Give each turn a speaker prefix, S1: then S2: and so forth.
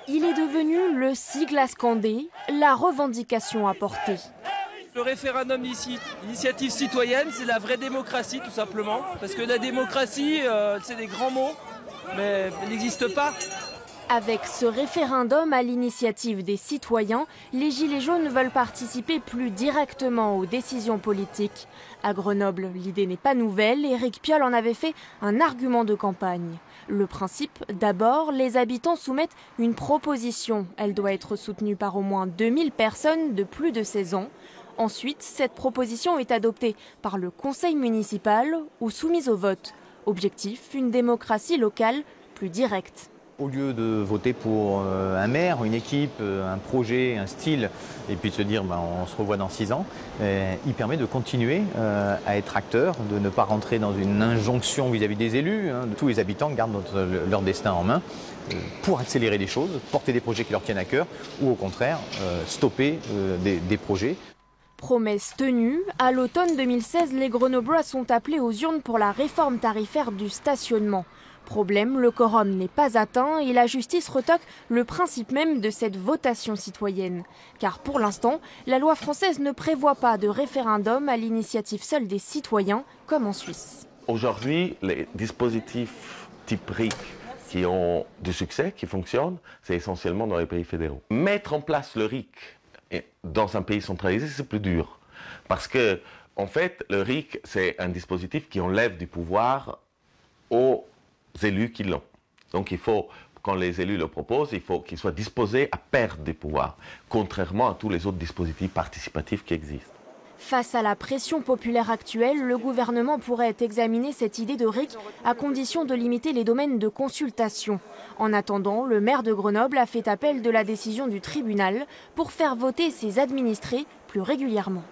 S1: Il est devenu le sigle à scander, la revendication à porter.
S2: Le référendum initiative citoyenne, c'est la vraie démocratie tout simplement. Parce que la démocratie, c'est des grands mots, mais elle n'existe pas.
S1: Avec ce référendum à l'initiative des citoyens, les Gilets jaunes veulent participer plus directement aux décisions politiques. À Grenoble, l'idée n'est pas nouvelle. Éric Piolle en avait fait un argument de campagne. Le principe, d'abord, les habitants soumettent une proposition. Elle doit être soutenue par au moins 2000 personnes de plus de 16 ans. Ensuite, cette proposition est adoptée par le conseil municipal ou soumise au vote. Objectif, une démocratie locale plus directe.
S3: Au lieu de voter pour un maire, une équipe, un projet, un style, et puis de se dire on se revoit dans 6 ans, il permet de continuer à être acteur, de ne pas rentrer dans une injonction vis-à-vis des élus. Tous les habitants gardent leur destin en main pour accélérer les choses, porter des projets qui leur tiennent à cœur, ou au contraire stopper des projets.
S1: Promesse tenue, à l'automne 2016, les Grenoblois sont appelés aux urnes pour la réforme tarifaire du stationnement. Problème, le quorum n'est pas atteint et la justice retoque le principe même de cette votation citoyenne. Car pour l'instant, la loi française ne prévoit pas de référendum à l'initiative seule des citoyens, comme en Suisse.
S4: Aujourd'hui, les dispositifs type RIC qui ont du succès, qui fonctionnent, c'est essentiellement dans les pays fédéraux. Mettre en place le RIC dans un pays centralisé, c'est plus dur. Parce que, en fait, le RIC, c'est un dispositif qui enlève du pouvoir aux élus qui l'ont. Donc il faut, quand les élus le proposent, il faut qu'ils soient disposés à perdre des pouvoirs, contrairement à tous les autres dispositifs participatifs qui existent.
S1: Face à la pression populaire actuelle, le gouvernement pourrait examiner cette idée de RIC à condition de limiter les domaines de consultation. En attendant, le maire de Grenoble a fait appel de la décision du tribunal pour faire voter ses administrés plus régulièrement.